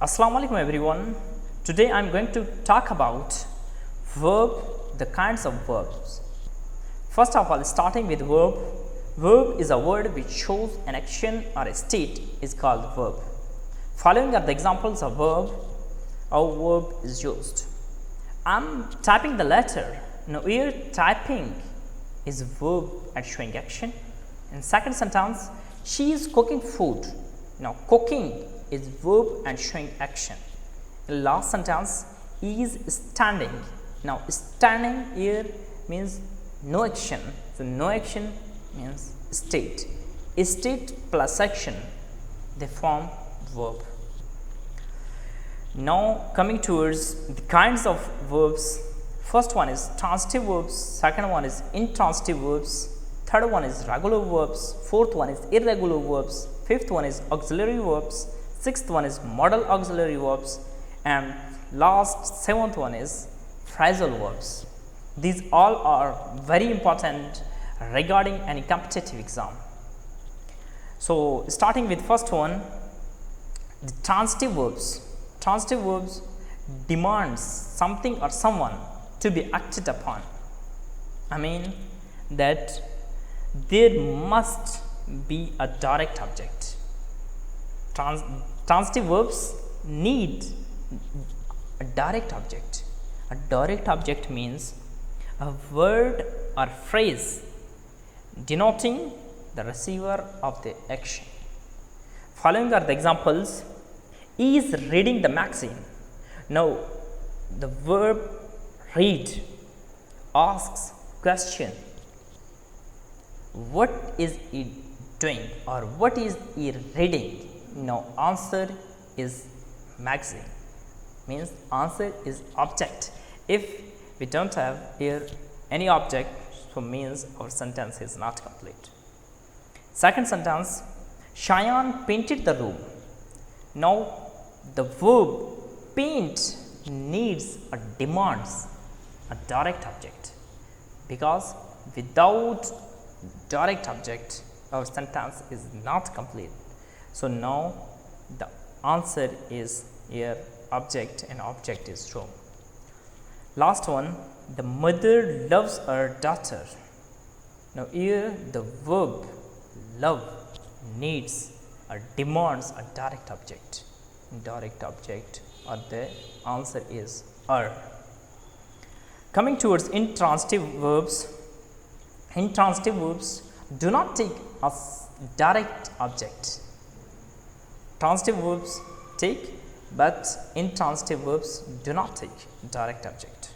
Assalamu alaikum everyone. Today I am going to talk about the kinds of verbs. First of all, starting with verb. Verb is a word which shows an action or a state is called verb. Following are the examples of verb. How verb is used. I am typing the letter. Now here typing is verb and showing action. In second sentence, she is cooking food. Now cooking is verb and showing action. In last sentence, he is standing. Now standing here means no action. So no action means state. State plus action, they form verb. Now coming towards the kinds of verbs. First one is transitive verbs, second one is intransitive verbs, third one is regular verbs, fourth one is irregular verbs, fifth one is auxiliary verbs, sixth one is modal auxiliary verbs, and last seventh one is phrasal verbs. These all are very important regarding any competitive exam. So starting with first one, the transitive verbs. Transitive verbs demands something or someone to be acted upon. I mean that there must be a direct object. Transitive verbs need a direct object. A direct object means a word or phrase denoting the receiver of the action. Following are the examples. He is reading the magazine. Now the verb read asks question. What is he doing or what is he reading? Now answer is magazine, means answer is object. If we don't have here any object, so means our sentence is not complete. Second sentence, Cheyenne painted the room. Now the verb paint needs or demands a direct object, because without direct object our sentence is not complete. So now the answer is here object and object is shown. Last one, the mother loves her daughter. Now here the verb love needs or demands a direct object. Direct object or the answer is her. Coming towards intransitive verbs. Intransitive verbs do not take a direct object. Transitive verbs take, but intransitive verbs do not take direct object.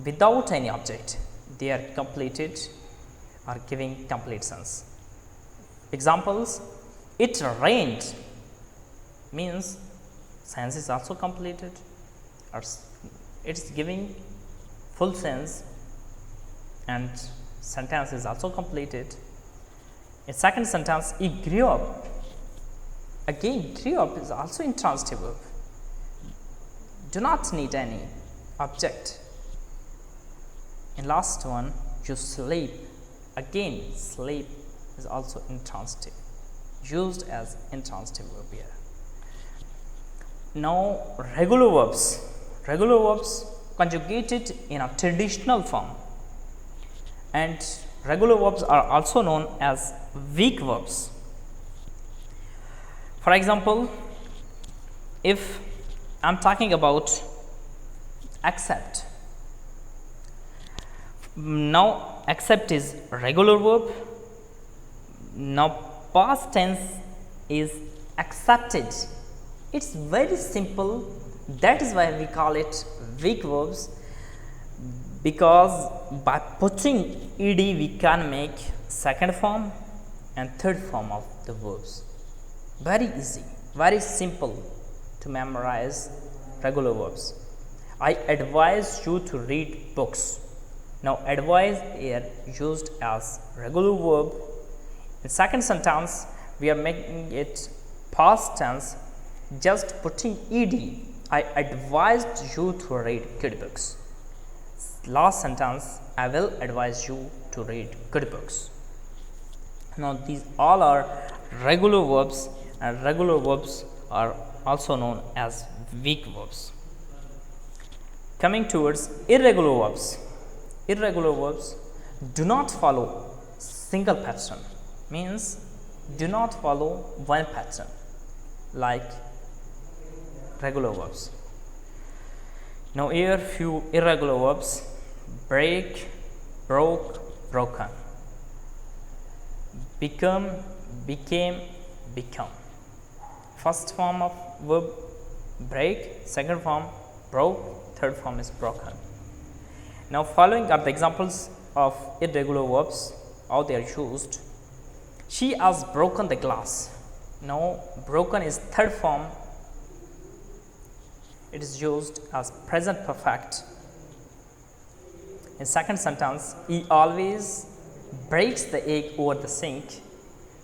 Without any object, they are completed or giving complete sense. Examples, it rained means sense is also completed, or it is giving full sense and sentence is also completed. In second sentence, he grew up. Again, grew up is also intransitive verb. Do not need any object. In last one, you sleep. Again, sleep is also intransitive, used as intransitive verb here. Now regular verbs. Regular verbs conjugated in a traditional form, and regular verbs are also known as weak verbs. For example, if I am talking about accept, now accept is regular verb. Now past tense is accepted. It's very simple. That is why we call it weak verbs, because by putting ed we can make second form and third form of the verbs. Very easy, very simple to memorize regular verbs. I advise you to read books. Now advise here used as regular verb. In second sentence, we are making it past tense, just putting ed. I advised you to read good books. Last sentence, I will advise you to read good books. Now these all are regular verbs, and regular verbs are also known as weak verbs. Coming towards irregular verbs. Irregular verbs do not follow single pattern, means do not follow one pattern like regular verbs. Now here few irregular verbs: break, broke, broken, become, became, become. First form of verb break, second form broke, third form is broken. Now following are the examples of irregular verbs, how they are used. She has broken the glass. Now broken is third form. It is used as present perfect. In second sentence, he always breaks the egg over the sink.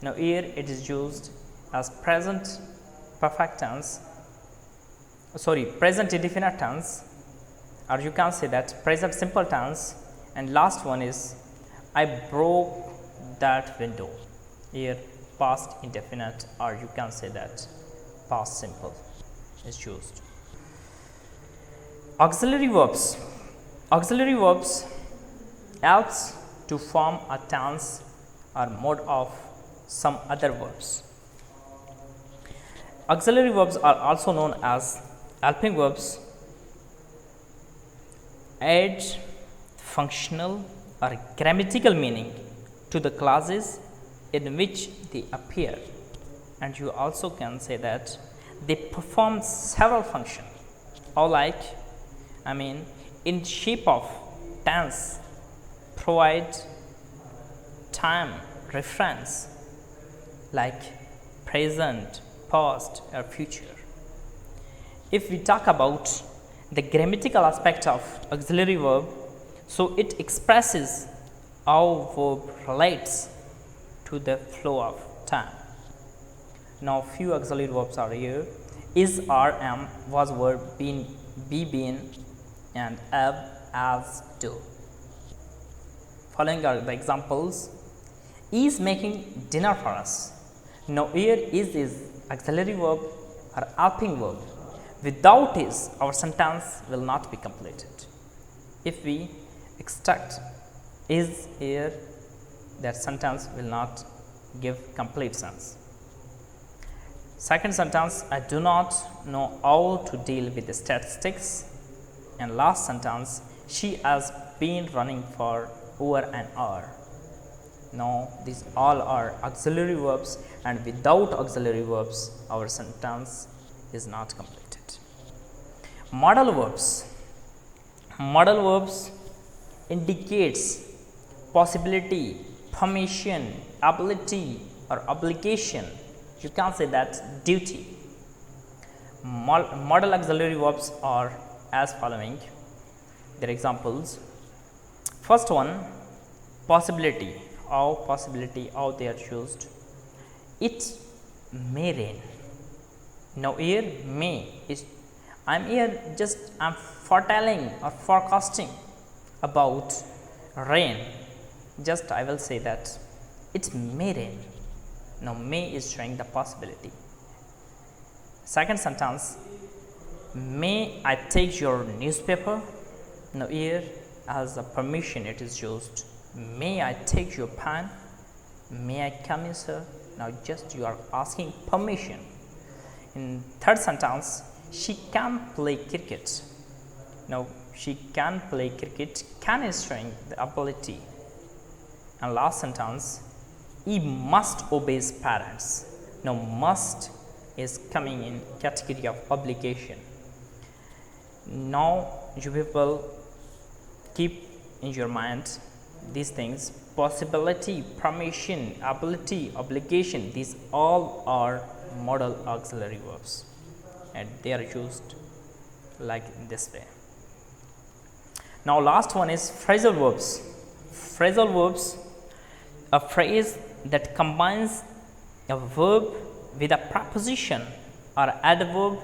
Now here it is used as present perfect tense, present indefinite tense, or you can say that present simple tense. And last one is I broke that window. Here past indefinite, or you can say that past simple is used. Auxiliary verbs. Auxiliary verbs helps to form a tense or mode of some other verbs. Auxiliary verbs are also known as helping verbs, add functional or grammatical meaning to the clauses in which they appear, and you also can say that they perform several functions, or like in shape of tense, provide time reference like present, past or future. If we talk about the grammatical aspect of auxiliary verb, so it expresses how verb relates to the flow of time. Now few auxiliary verbs are here: is, are, am, was, were, been, be, been, and have, as, do. Following are the examples: is making dinner for us. Now here is auxiliary verb or helping verb. Without is, our sentence will not be completed. If we extract is here, that sentence will not give complete sense. Second sentence, I do not know how to deal with the statistics. And last sentence, she has been running for over an hour. Now these all are auxiliary verbs, and without auxiliary verbs our sentence is not completed. Modal verbs. Modal verbs indicates possibility, permission, ability or obligation. You can say that duty. Modal auxiliary verbs are as following. Their examples: first one, possibility. How they are used. It may rain. Now here may is, I am here just I am foretelling or forecasting about rain. Just I will say that it may rain. Now may is showing the possibility. Second sentence, may I take your newspaper. Now here as a permission it is used. May I take your pen? May I come in, sir? Now just you are asking permission. In third sentence, she can play cricket. Now she can play cricket. Can is showing the ability. And last sentence, he must obey his parents. Now must is coming in category of obligation. Now you people keep in your mind these things: possibility, permission, ability, obligation. These all are modal auxiliary verbs, and they are used like in this way. Now last one is phrasal verbs. Phrasal verbs, a phrase that combines a verb with a preposition or adverb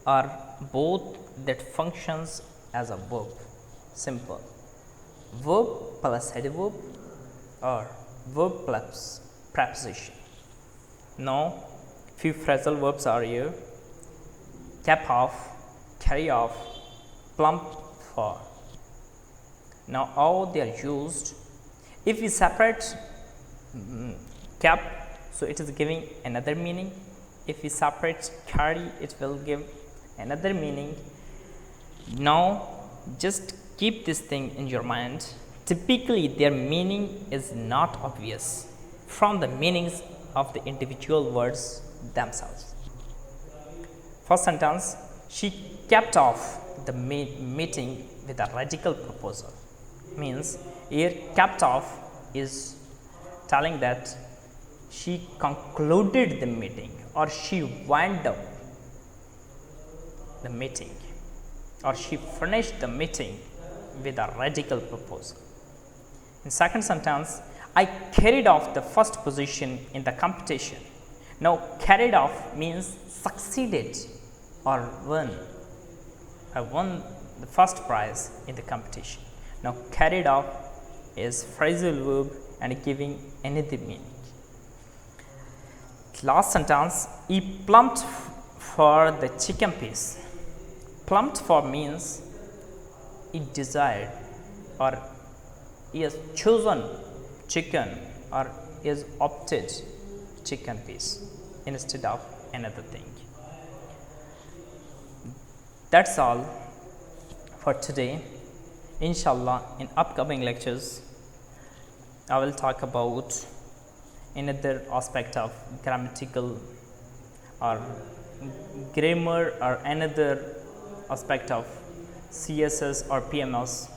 or both that functions as a verb. Simple. Verb plus adverb or verb plus preposition. Now few phrasal verbs are here: cap off, carry off, plump for. Now how they are used. If we separate cap, so it is giving another meaning. If we separate carry, it will give another meaning. Now just keep this thing in your mind. Typically their meaning is not obvious from the meanings of the individual words themselves. First sentence, she capped off the meeting with a radical proposal. Means here capped off is telling that she concluded the meeting or she wound up the meeting or she finished the meeting with a radical proposal. In second sentence, I carried off the first position in the competition. Now carried off means succeeded or won. I won the first prize in the competition. Now carried off is phrasal verb and giving another meaning. Last sentence, he plumped for the chicken piece. Plumped for means he desired or he has chosen chicken or he has opted chicken piece instead of another thing. That's all for today. Inshallah, in upcoming lectures, I will talk about another aspect of grammatical or grammar or another aspect of CSS or PMS.